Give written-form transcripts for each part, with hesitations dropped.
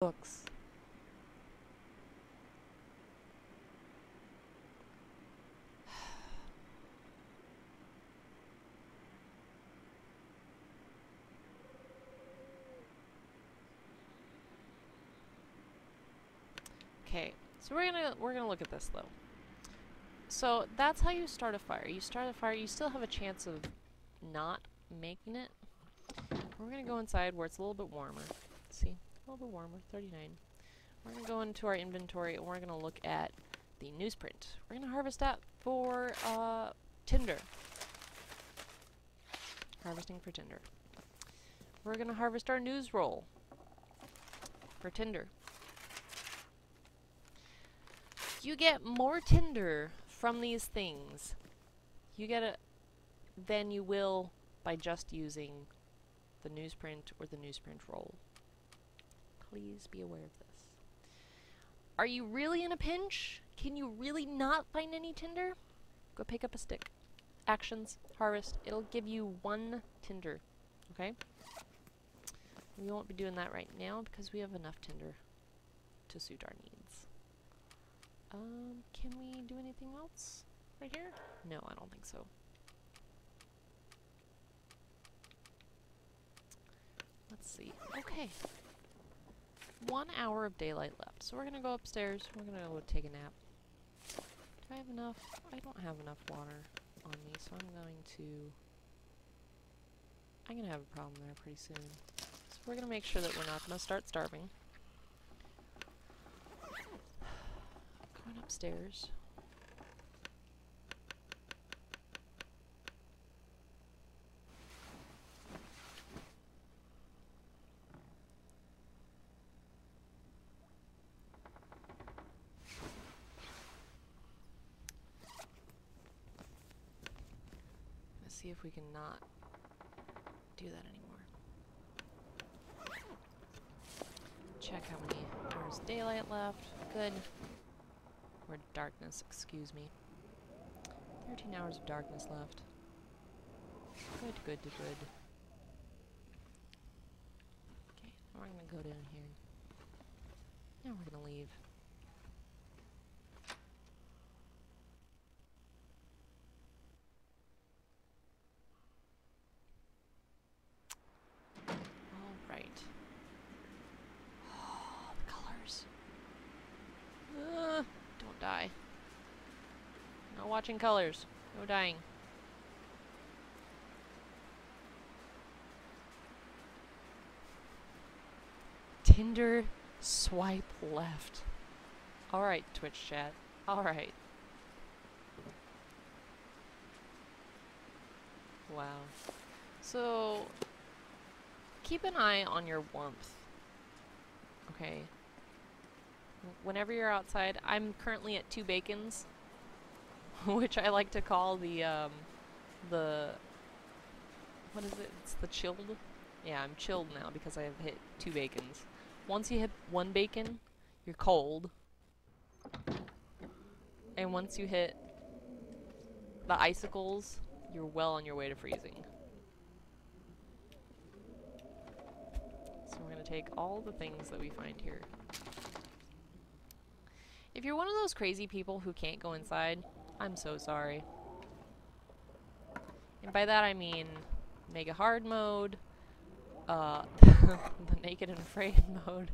Books. Okay, so we're gonna look at this though. So that's how you start a fire. You start a fire, you still have a chance of not making it. We're gonna go inside where it's a little bit warmer. See? A little bit warmer, 39. We're gonna go into our inventory and we're gonna look at the newsprint. We're gonna harvest that for tinder. Harvesting for tinder. We're gonna harvest our news roll for tinder. You get more tinder from these things. You get it than you will by just using the newsprint or the newsprint roll. Please be aware of this. Are you really in a pinch? Can you really not find any tinder? Go pick up a stick. Actions, harvest. It'll give you 1 tinder. Okay? We won't be doing that right now because we have enough tinder to suit our needs. Can we do anything else right here? No, I don't think so. Let's see. Okay. 1 hour of daylight left. So we're gonna go upstairs. We're gonna go take a nap. Do I have enough? I don't have enough water on me, so I'm gonna have a problem there pretty soon. So we're gonna make sure that we're not gonna start starving. Going upstairs. Let's see if we can not do that anymore. Check how many hours daylight left. Good. Or darkness, excuse me. 13 hours of darkness left. Good, good, good, good. Okay, now we're gonna go down here. Now we're gonna leave. Alright. Oh, the colors. Don't die. No watching colors. No dying. Tinder swipe left. Alright, Twitch chat. Alright. Wow. So, keep an eye on your warmth. Okay. Whenever you're outside, I'm currently at 2 bacons, which I like to call the, what is it? It's the chilled? Yeah, I'm chilled now because I have hit 2 bacons. Once you hit 1 bacon, you're cold. And once you hit the icicles, you're well on your way to freezing. So we're gonna take all the things that we find here. If you're one of those crazy people who can't go inside, I'm so sorry. And by that I mean Mega Hard mode, the Naked and Afraid mode.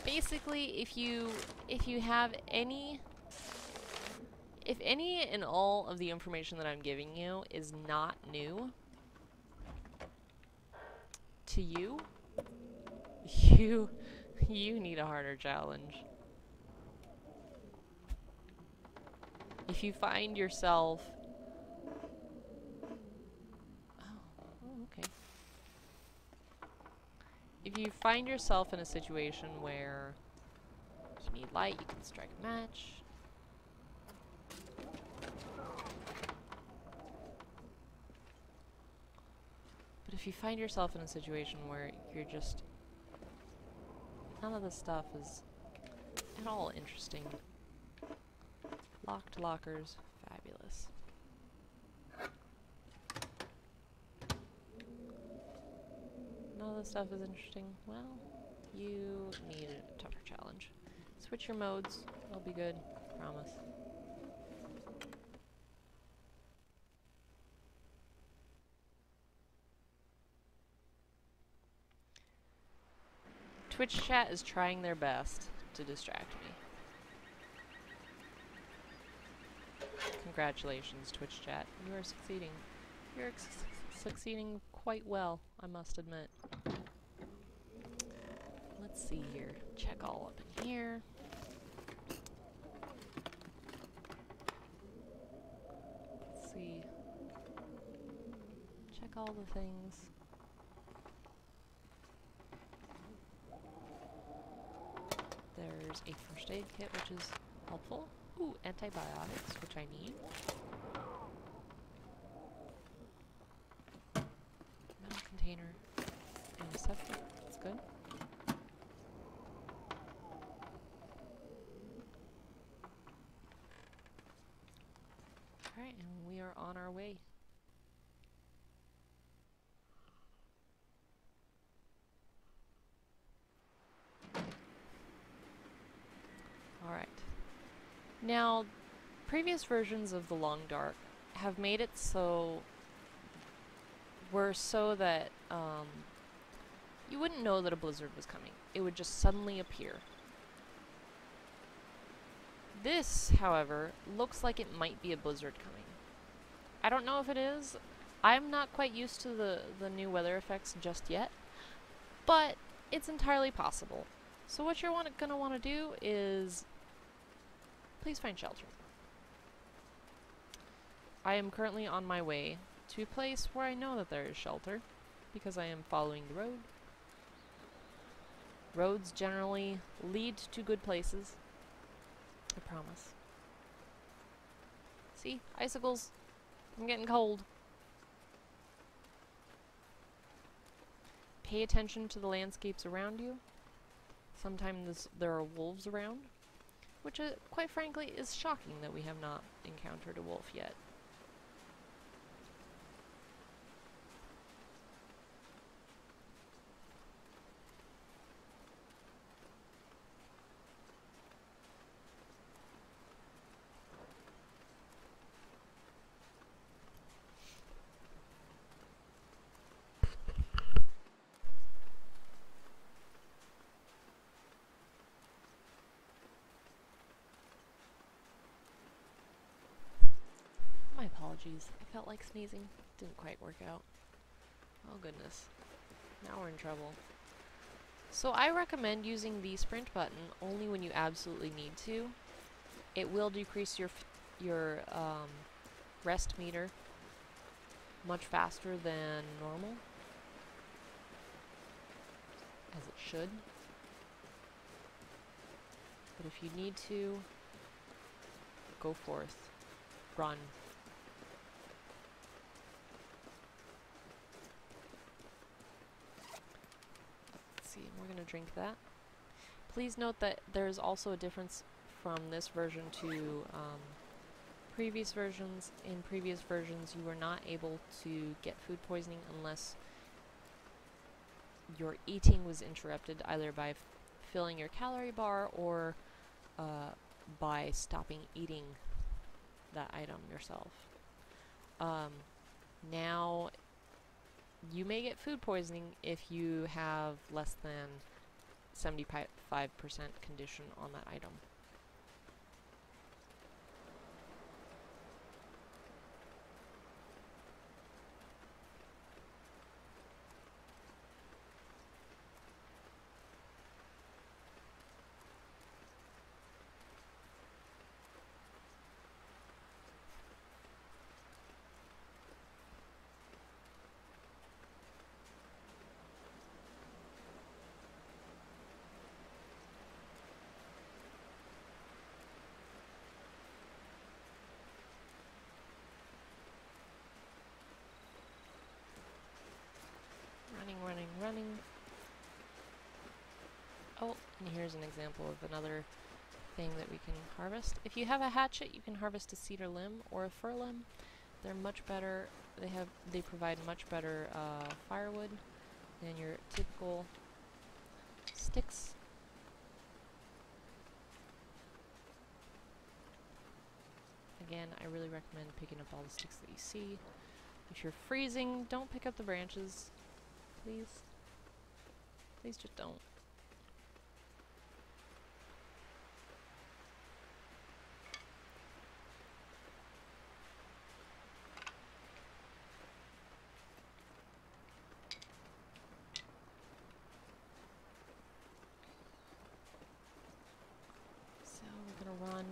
Basically, if you have any and all of the information that I'm giving you is not new to you, you need a harder challenge. If you find yourself... Oh, okay. If you find yourself in a situation where you need light, you can strike a match. But if you find yourself in a situation where you're just... none of this stuff is at all interesting. Locked lockers, fabulous. this stuff is interesting. Well, you need a tougher challenge. Switch your modes. I'll be good. Promise. Twitch chat is trying their best to distract me. Congratulations, Twitch chat. You are succeeding. You're succeeding quite well, I must admit. Let's see here. Check all up in here. Let's see. Check all the things. There's a first aid kit, which is helpful. Ooh, antibiotics, which I need. Metal container. Antiseptic, that's good. Alright, and we are on our way. Alright. Now, previous versions of the Long Dark have made it so that you wouldn't know that a blizzard was coming. It would just suddenly appear. This, however, looks like it might be a blizzard coming. I don't know if it is. I'm not quite used to the new weather effects just yet, but it's entirely possible. So what you're gonna want to do is please find shelter. I am currently on my way to a place where I know that there is shelter, because I am following the road. Roads generally lead to good places. I promise. See? Icicles. I'm getting cold. Pay attention to the landscapes around you. Sometimes there are wolves around, which quite frankly is shocking that we have not encountered a wolf yet. My apologies. I felt like sneezing. Didn't quite work out. Oh goodness. Now we're in trouble. So I recommend using the sprint button only when you absolutely need to. It will decrease your rest meter much faster than normal, as it should. But if you need to, go forth. Run. Let's see, we're gonna drink that. Please note that there's also a difference from this version to previous versions. In previous versions, you were not able to get food poisoning unless your eating was interrupted, either by filling your calorie bar or by stopping eating that item yourself. Now, you may get food poisoning if you have less than 75% condition on that item. Running. Oh, and here's an example of another thing that we can harvest. If you have a hatchet, you can harvest a cedar limb or a fir limb. They're much better. They provide much better firewood And your typical sticks. Again, I really recommend picking up all the sticks that you see. If you're freezing, don't pick up the branches. Please. Please just don't. So we're gonna run.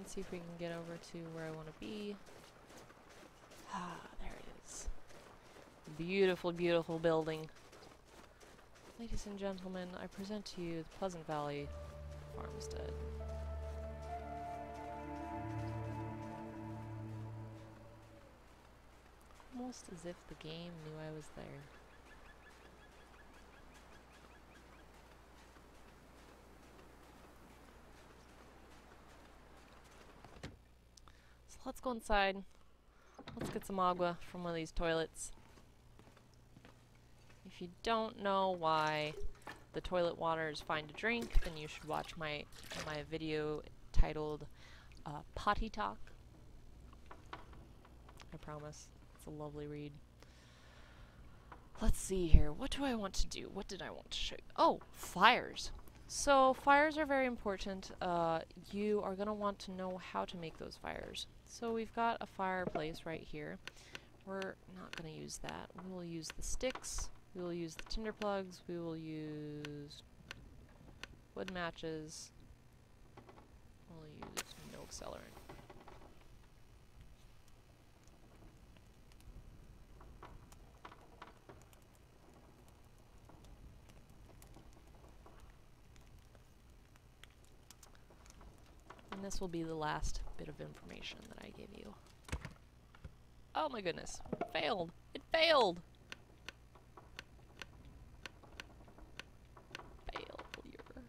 See if we can get over to where I want to be. Ah, there it is. Beautiful, beautiful building. Ladies and gentlemen, I present to you the Pleasant Valley Farmstead. Almost as if the game knew I was there. Let's go inside. Let's get some agua from one of these toilets. If you don't know why the toilet water is fine to drink, then you should watch my video titled Potty Talk. I promise. It's a lovely read. Let's see here. What do I want to do? What did I want to show you? Oh, fires. So fires are very important. You are going to want to know how to make those fires. So we've got a fireplace right here. We're not going to use that. We will use the sticks. We will use the tinder plugs. We will use wood matches. We'll use no accelerant. And this will be the last bit of information that I give you. Oh my goodness. It failed. It failed! Failure.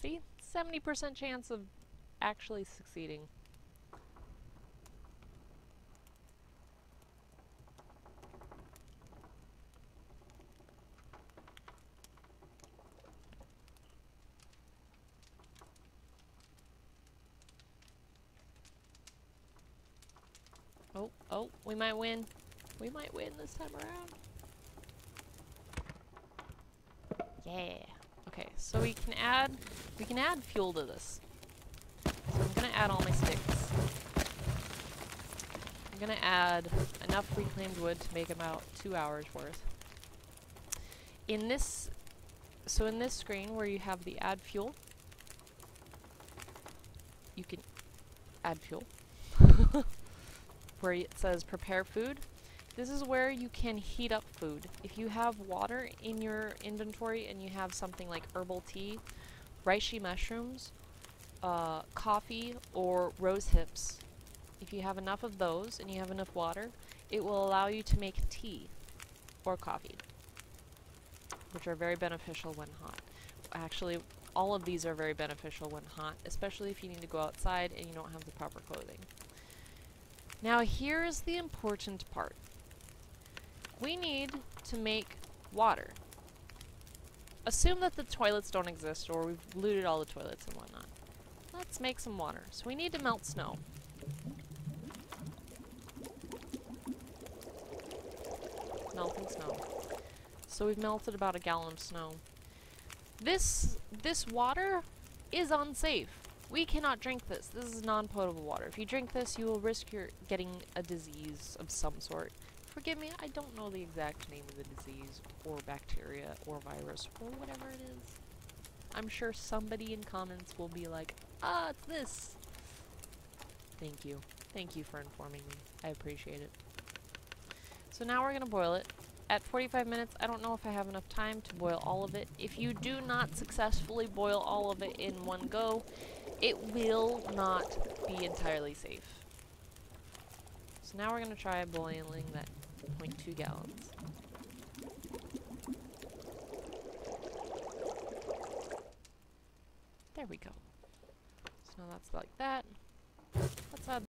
See? 70% chance of actually succeeding. Oh, we might win. We might win this time around. Yeah. Okay, so we can add fuel to this. So I'm gonna add all my sticks. I'm gonna add enough reclaimed wood to make about 2 hours worth. In this screen where you have the add fuel, you can add fuel. Where it says prepare food, this is where you can heat up food. If you have water in your inventory and you have something like herbal tea, reishi mushrooms, coffee, or rose hips, if you have enough of those and you have enough water, it will allow you to make tea or coffee, which are very beneficial when hot. Actually, all of these are very beneficial when hot, especially if you need to go outside and you don't have the proper clothing. Now here's the important part. We need to make water. Assume that the toilets don't exist or we've looted all the toilets and whatnot. Let's make some water. So we need to melt snow. Melting snow. So we've melted about 1 gallon of snow. This water is unsafe. We cannot drink this. This is non-potable water. If you drink this, you will risk getting a disease of some sort. Forgive me, I don't know the exact name of the disease, or bacteria, or virus, or whatever it is. I'm sure somebody in comments will be like, ah, it's this. Thank you. Thank you for informing me. I appreciate it. So now we're going to boil it. At 45 minutes, I don't know if I have enough time to boil all of it. If you do not successfully boil all of it in one go, it will not be entirely safe. So now we're going to try boiling that 0.2 gallons. There we go. So now that's like that. Let's add